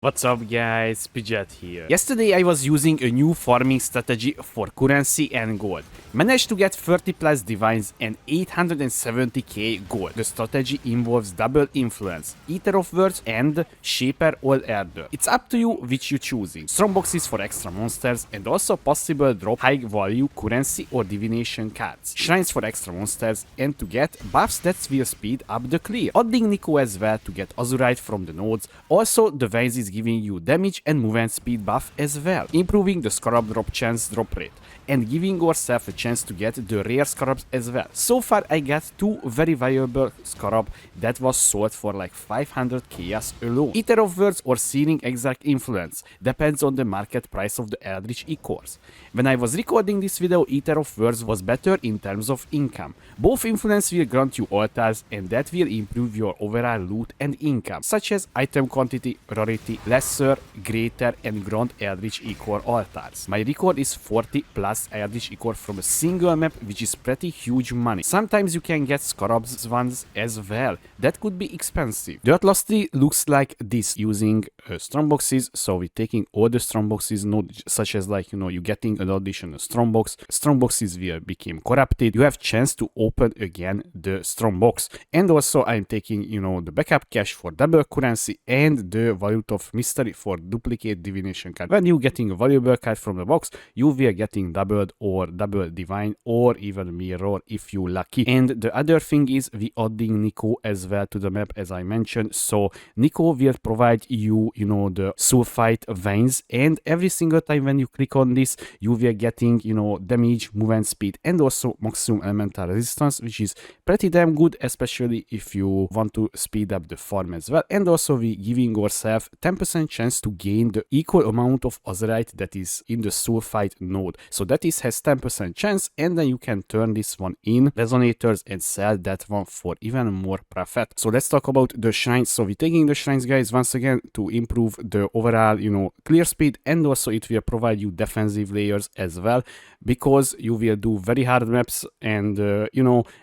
What's up guys, Pidget here. Yesterday I was using a new farming strategy for currency and gold. Managed to get 30 plus divines and 870k gold. The strategy involves double influence, Ether of Words and Shaper All Elder. It's up to you which you're choosing. Strong boxes for extra monsters and also possible drop high value currency or divination cards. Shrines for extra monsters and to get buffs that will speed up the clear. Adding Nico as well to get Azurite from the nodes. Also the Vase is giving you damage and movement speed buff as well, improving the Scarab drop chance drop rate, and giving yourself a chance to get the rare Scarabs as well. So far I got two very valuable Scarab that was sold for like 500 chaos alone. Ether of Words or Searing Exact Influence depends on the market price of the Eldritch E-cores. When I was recording this video, Ether of Words was better in terms of income. Both influence will grant you altars and that will improve your overall loot and income, such as item quantity, rarity, lesser, greater and grand Eldritch E-core altars. My record is 40 plus Eldritch E-core from a single map, which is pretty huge money. Sometimes you can get Scarabs ones as well. That could be expensive. The Atlasty looks like this using strong boxes. So we're taking all the strong boxes, such as like, you're getting an additional strong box. Strong boxes will become corrupted. You have chance to open again the strong box. And also I'm taking, the backup cash for double currency and the Vault of Mystery for duplicate divination card. When you're getting a valuable card from the box, you will getting doubled or double divine or even mirror if you lucky. And the other thing is we adding Nico as well to the map, as I mentioned. So Nico will provide you, the sulfite veins, and every single time when you click on this, you will getting, damage, movement speed, and also maximum elemental resistance, which is pretty damn good, especially if you want to speed up the farm as well. And also we giving yourself 10% chance to gain the equal amount of Azurite that is in the sulfite node. So that is has 10% chance, and then you can turn this one in resonators and sell that one for even more profit. So let's talk about the shrines. So we're taking the shrines, guys, once again to improve the overall, clear speed, and also it will provide you defensive layers as well, because you will do very hard maps and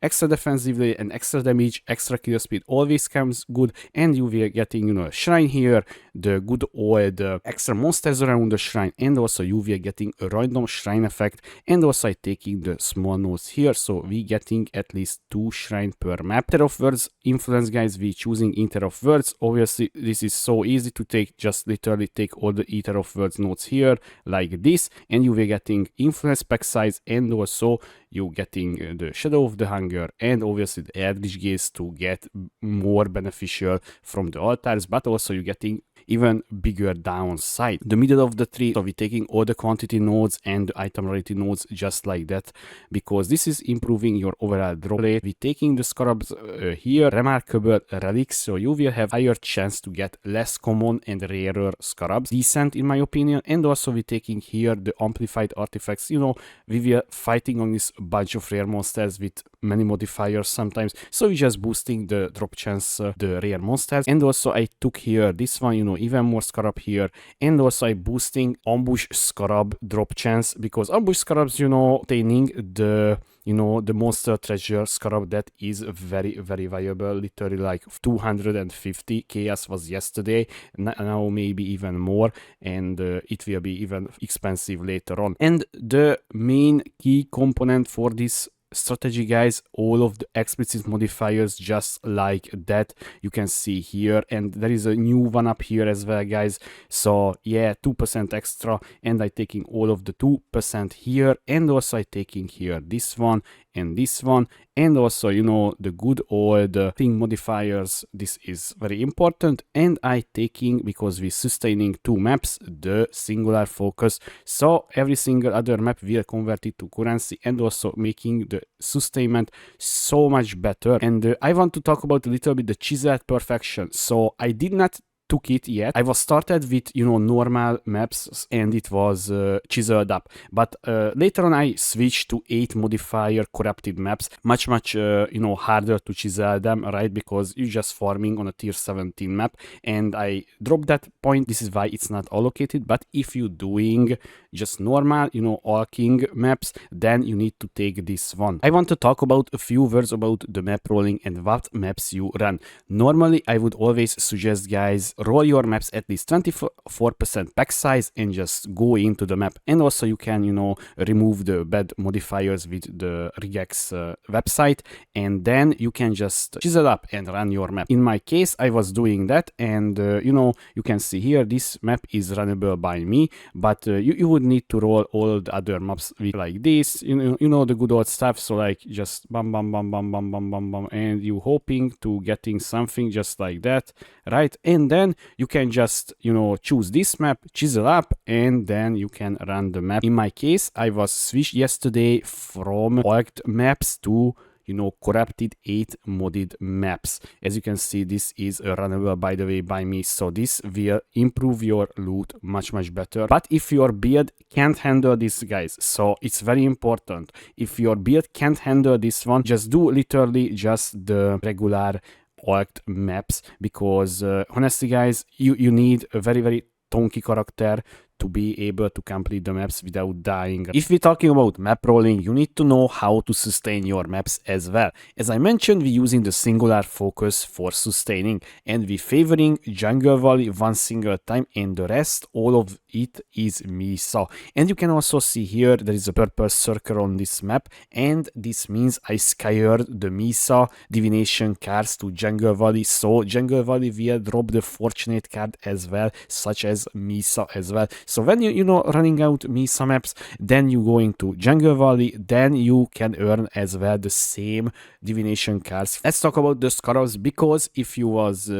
extra defensively and extra damage, extra clear speed always comes good, and you will getting a shrine here, the good old extra monsters around the shrine, and also you will getting a random shrine effect, and also I taking the small nodes here, so we getting at least 2 shrine per map. Ether of Words influence, guys, we choosing Ether of Words. Obviously this is so easy to take, just literally take all the Ether of Words nodes here like this, and you will getting influence pack size, and also you getting the Shadow of the Hunger, and obviously the Eldritch Gaze to get more beneficial from the altars, but also you getting even bigger downside. The middle of the tree, so we're taking all the quantity nodes and the item rarity nodes just like that, because this is improving your overall drop rate. We're taking the Scarabs here, remarkable relics, so you will have higher chance to get less common and rarer Scarabs, decent in my opinion. And also we're taking here the amplified artifacts. We were fighting on this bunch of rare monsters with many modifiers sometimes, so we're just boosting the drop chance, the rare monsters. And also I took here this one, even more Scarab here, and also I boosting ambush Scarab drop chance, because ambush Scarabs, obtaining the the monster treasure Scarab that is very, very valuable, literally like 250 chaos was yesterday, now maybe even more, and it will be even expensive later on. And the main key component for this strategy, guys, all of the explicit modifiers just like that you can see here, and there is a new one up here as well, guys. So yeah, 2% extra, and I taking all of the 2% here, and also I taking here this one and this one, and also the good old thing modifiers. This is very important, and I taking, because we sustaining 2 maps, the singular focus, so every single other map will convert it to currency, and also making the sustainment so much better. And I want to talk about a little bit the chiseled perfection. So I did not took it yet. I was started with normal maps, and it was chiseled up, but later on I switched to 8 modifier corrupted maps, much harder to chisel them, right, because you're just farming on a tier 17 map, and I dropped that point. This is why it's not allocated, but if you're doing just normal all king maps, then you need to take this one. I want to talk about a few words about the map rolling and what maps you run. Normally I would always suggest, guys, roll your maps at least 24% pack size and just go into the map. And also you can, you know, remove the bad modifiers with the regex website, and then you can just chisel up and run your map. In my case, I was doing that, and you know, you can see here this map is runnable by me, but you would need to roll all the other maps with like this, you know the good old stuff. So like just bam bam bam bam bam bam bam bam, and you hoping to getting something just like that, right? And then you can just, you know, choose this map, chisel up, and then you can run the map. In my case, I was switched yesterday from orged maps to, you know, corrupted 8 modded maps. As you can see, this is runnable, by the way, by me, so this will improve your loot much better. But if your build can't handle this, guys, so it's very important, if your build can't handle this one, just do literally just the regular orged maps, because honestly, guys, you need a very tonky character to be able to complete the maps without dying. If we're talking about map rolling, you need to know how to sustain your maps as well. As I mentioned, we're using the singular focus for sustaining, and we're favoring Jungle Valley one single time, and the rest, all of it is Mesa. And you can also see here there is a purple circle on this map, and this means I scoured the Mesa divination cards to Jungle Valley, so Jungle Valley will drop the fortunate card as well, such as Mesa as well. So when you know, running out Mesa maps, then you go into Jungle Valley, then you can earn as well the same divination cards. Let's talk about the Scarabs, because if you was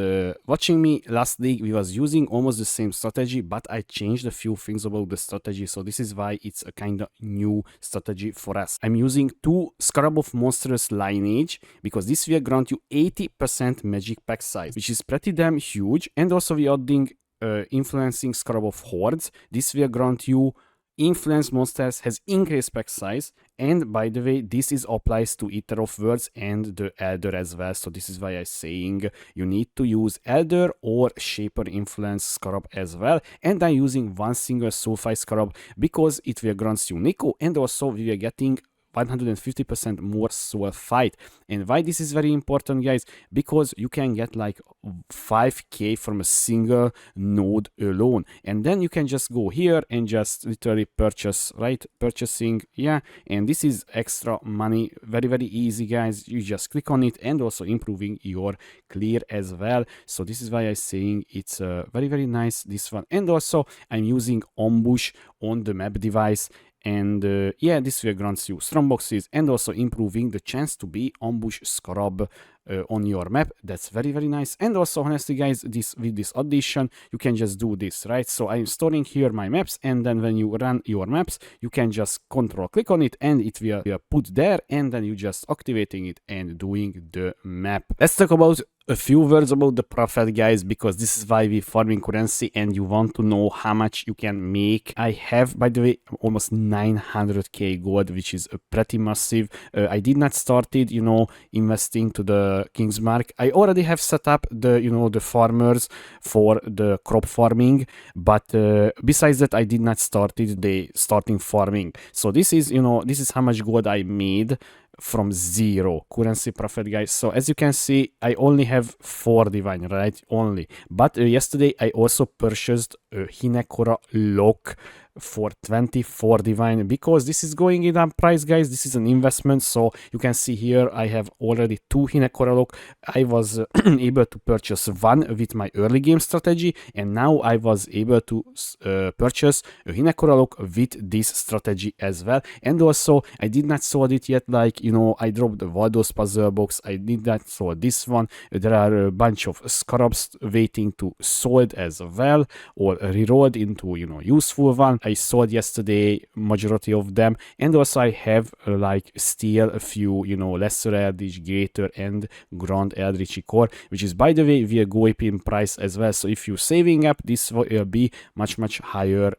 watching me last league, we was using almost the same strategy, but I changed a few things about the strategy, so this is why it's a kind of new strategy for us. I'm using 2 Scarab of Monstrous Lineage, because this will grant you 80% magic pack size, which is pretty damn huge. And also we adding influencing Scarab of Hordes. This will grant you influence monsters has increased pack size, and by the way, this is applies to Eater of Words and the Elder as well. So this is why I'm saying you need to use Elder or Shaper influence Scarab as well. And I'm using one single Soulfire Scarab because it will grant you Nico, and also we are getting 150% more soul fight. And why this is very important, guys? Because you can get like 5k from a single node alone, and then you can just go here and just literally purchase, right? Purchasing, yeah, and this is extra money, very easy, guys. You just click on it, and also improving your clear as well. So this is why I'm saying it's very nice, this one. And also I'm using ambush on the map device, and yeah, this will grant you strong boxes and also improving the chance to be ambush Scarab on your map. That's very nice. And also, honestly, guys, this with this addition, you can just do this, right? So I'm storing here my maps, and then when you run your maps, you can just control click on it, and it will put there, and then you just activating it and doing the map. Let's talk about a few words about the Prophet, guys, because this is why we farming currency and you want to know how much you can make. I have, by the way, almost 900k gold, which is pretty massive. I did not started, you know, investing to the King's Mark. I already have set up the, you know, the farmers for the crop farming, but besides that, I did not started the starting farming. So this is, you know, this is how much gold I made from 0 currency profit, guys. So as you can see, I only have 4 divine, right? Only. But yesterday I also purchased a Hinekora lock for 24 divine, because this is going in up price, guys. This is an investment. So you can see here I have already 2 Hinekora lock. I was able to purchase 1 with my early game strategy, and now I was able to purchase a Hinekora lock with this strategy as well. And also I did not sold it yet, like, you know, I dropped the Waldo's puzzle box. I did not sold this one. There are a bunch of Scarabs waiting to sold as well, or rerolled into, you know, useful one. I sold yesterday majority of them, and also I have like still a few, you know, lesser eldritch, greater and grand eldritch core, which is, by the way, will go up in price as well. So if you're saving up, this will be much higher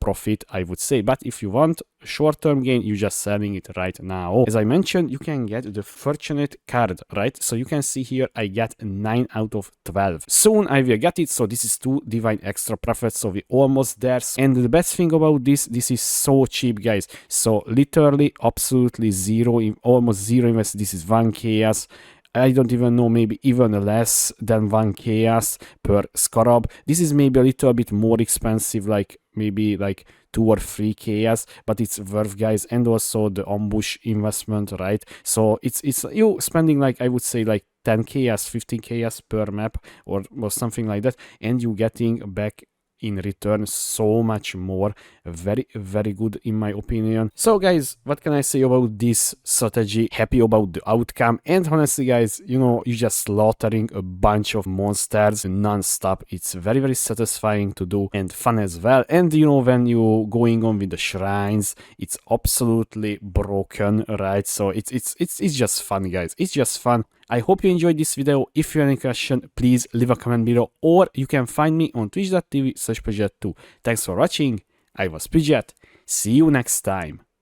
profit, I would say. But if you want short-term gain, you're just selling it right now. As I mentioned, you can get the fortunate card, right? So you can see here I get 9 out of 12. Soon I will get it. So this is 2 divine extra profits, so we're almost there. And the best thing about this is so cheap, guys. So literally absolutely zero, almost zero invest. This is 1 chaos. I don't even know, maybe even less than 1 chaos per Scarab. This is maybe a little bit more expensive, like maybe like 2 or 3 chaos, but it's worth, guys. And also the ambush investment, right? So it's you spending like, I would say like 10 chaos, 15 chaos per map or something like that, and you getting back in return so much more. Very, very good in my opinion. So guys, what can I say about this strategy? Happy about the outcome, and honestly guys, you know, you're just slaughtering a bunch of monsters non-stop. It's very, very satisfying to do and fun as well. And you know, when you going on with the shrines, it's absolutely broken, right? So it's just fun, guys. It's just fun. I hope you enjoyed this video. If you have any question, please leave a comment below, or you can find me on twitch.tv/Pidgeot2. Thanks for watching. I was Pidgeot. See you next time.